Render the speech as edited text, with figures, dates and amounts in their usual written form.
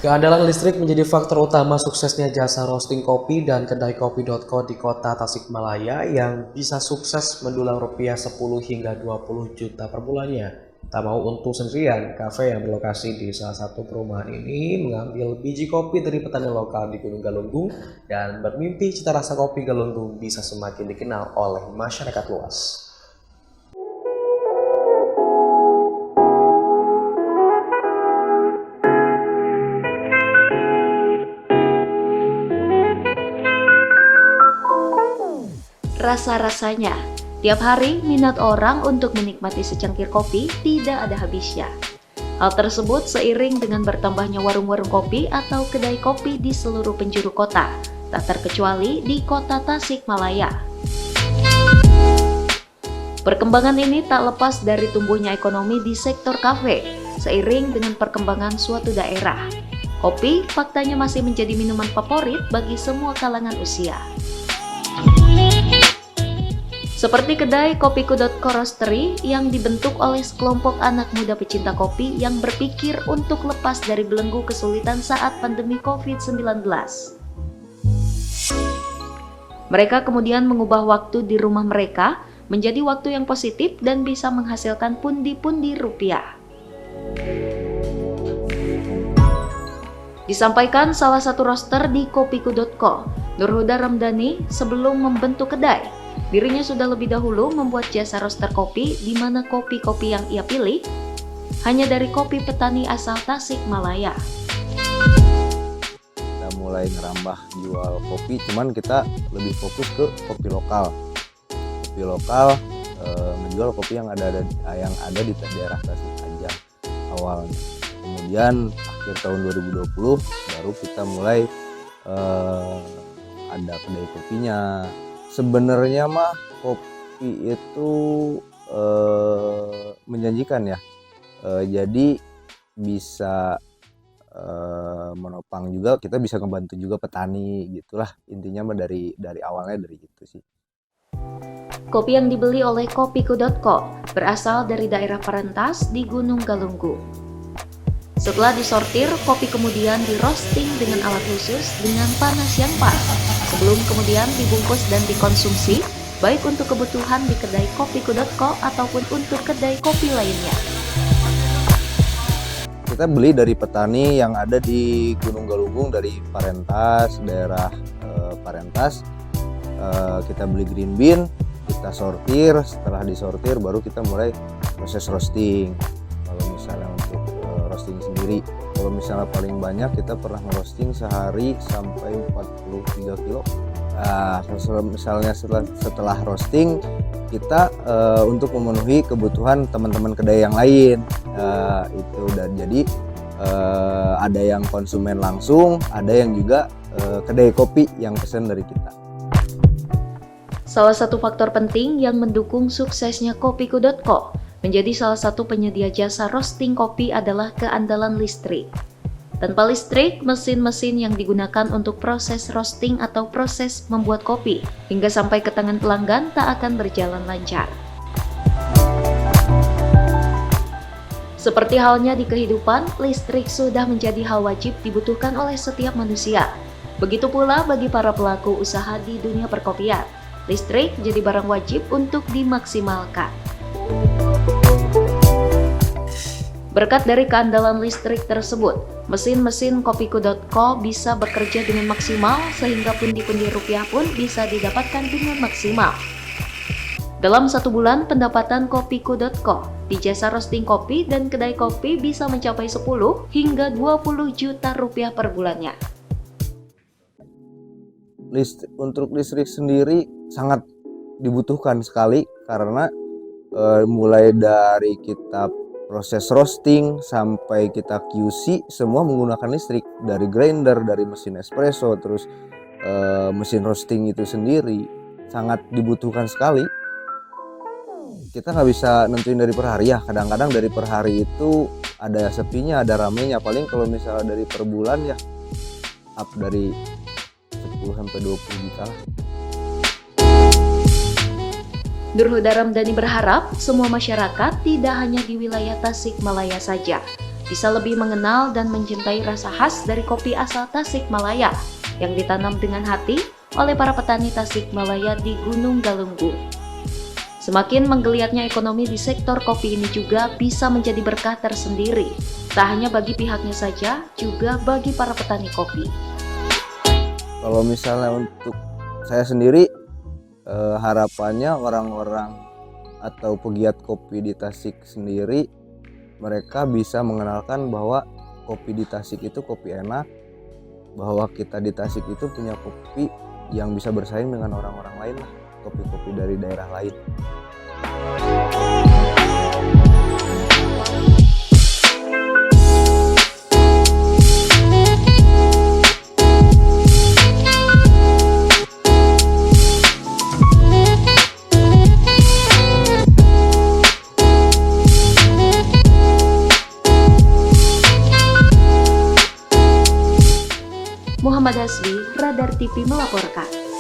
Keandalan listrik menjadi faktor utama suksesnya jasa roasting kopi dan kedai kopi.co di kota Tasikmalaya yang bisa sukses mendulang rupiah 10 hingga 20 juta per bulannya. Tak mau untung sendirian, kafe yang berlokasi di salah satu perumahan ini mengambil biji kopi dari petani lokal di Gunung Galunggung dan bermimpi cita rasa kopi Galunggung bisa semakin dikenal oleh masyarakat luas. Rasa-rasanya, tiap hari minat orang untuk menikmati secangkir kopi tidak ada habisnya. Hal tersebut seiring dengan bertambahnya warung-warung kopi atau kedai kopi di seluruh penjuru kota, tak terkecuali di kota Tasikmalaya. Perkembangan ini tak lepas dari tumbuhnya ekonomi di sektor kafe, seiring dengan perkembangan suatu daerah. Kopi faktanya masih menjadi minuman favorit bagi semua kalangan usia. Seperti kedai Kopiku.co Roastery yang dibentuk oleh sekelompok anak muda pecinta kopi yang berpikir untuk lepas dari belenggu kesulitan saat pandemi COVID-19. Mereka kemudian mengubah waktu di rumah mereka menjadi waktu yang positif dan bisa menghasilkan pundi-pundi rupiah. Disampaikan salah satu roaster di Kopiku.co, Nurhuda Ramdhani, sebelum membentuk kedai. Dirinya sudah lebih dahulu membuat jasa roaster kopi di mana kopi-kopi yang ia pilih hanya dari kopi petani asal Tasikmalaya. Kita mulai ngerambah jual kopi, cuman kita lebih fokus ke kopi lokal. Kopi lokal menjual kopi yang ada di daerah Tasik aja awalnya. Kemudian akhir tahun 2020 baru kita mulai ada kedai kopinya. Sebenarnya mah kopi itu menjanjikan ya, jadi bisa menopang juga, kita bisa ngebantu juga petani gitulah, intinya mah dari awalnya dari itu sih. Kopi yang dibeli oleh Kopiku.co berasal dari daerah Parentas di Gunung Galunggung. Setelah disortir, kopi kemudian di-roasting dengan alat khusus dengan panas yang pas, sebelum kemudian dibungkus dan dikonsumsi, baik untuk kebutuhan di kedai Kopiku.co ataupun untuk kedai kopi lainnya. Kita beli dari petani yang ada di Gunung Galunggung, dari Parentas, daerah Parentas. Kita beli green bean, kita sortir, setelah disortir baru kita mulai proses roasting. Kalau misalnya untuk roasting sendiri, kalau misalnya paling banyak kita pernah ngerosting sehari sampai 43 kilo. Nah, misalnya setelah roasting kita untuk memenuhi kebutuhan teman-teman kedai yang lain, itu, dan jadi ada yang konsumen langsung, ada yang juga kedai kopi yang pesan dari kita. Salah satu faktor penting yang mendukung suksesnya Kopiku.co menjadi salah satu penyedia jasa roasting kopi adalah keandalan listrik. Tanpa listrik, mesin-mesin yang digunakan untuk proses roasting atau proses membuat kopi hingga sampai ke tangan pelanggan tak akan berjalan lancar. Seperti halnya di kehidupan, listrik sudah menjadi hal wajib dibutuhkan oleh setiap manusia. Begitu pula bagi para pelaku usaha di dunia perkopian. Listrik jadi barang wajib untuk dimaksimalkan. Berkat dari keandalan listrik tersebut, mesin-mesin Kopiku.co bisa bekerja dengan maksimal sehingga pundi-pundi rupiah pun bisa didapatkan dengan maksimal. Dalam satu bulan, pendapatan Kopiku.co di jasa roasting kopi dan kedai kopi bisa mencapai 10 hingga 20 juta rupiah per bulannya. Untuk listrik sendiri sangat dibutuhkan sekali karena mulai dari kita proses roasting sampai kita QC semua menggunakan listrik, dari grinder, dari mesin espresso, terus mesin roasting itu sendiri sangat dibutuhkan sekali. Kita nggak bisa nentuin dari per hari ya, kadang-kadang dari per hari itu ada sepinya, ada ramenya. Paling kalau misalnya dari per bulan ya up dari 10 sampai 20 juta lah. Nurhuda Ramdhani berharap semua masyarakat tidak hanya di wilayah Tasikmalaya saja, bisa lebih mengenal dan mencintai rasa khas dari kopi asal Tasikmalaya yang ditanam dengan hati oleh para petani Tasikmalaya di Gunung Galunggung. Semakin menggeliatnya ekonomi di sektor kopi ini juga bisa menjadi berkah tersendiri, tak hanya bagi pihaknya saja, juga bagi para petani kopi. Kalau misalnya untuk saya sendiri, harapannya orang-orang atau pegiat kopi di Tasik sendiri, mereka bisa mengenalkan bahwa kopi di Tasik itu kopi enak, bahwa kita di Tasik itu punya kopi yang bisa bersaing dengan orang-orang lain lah, kopi-kopi dari daerah lain. Muhammad Hasbi, Radar TV melaporkan.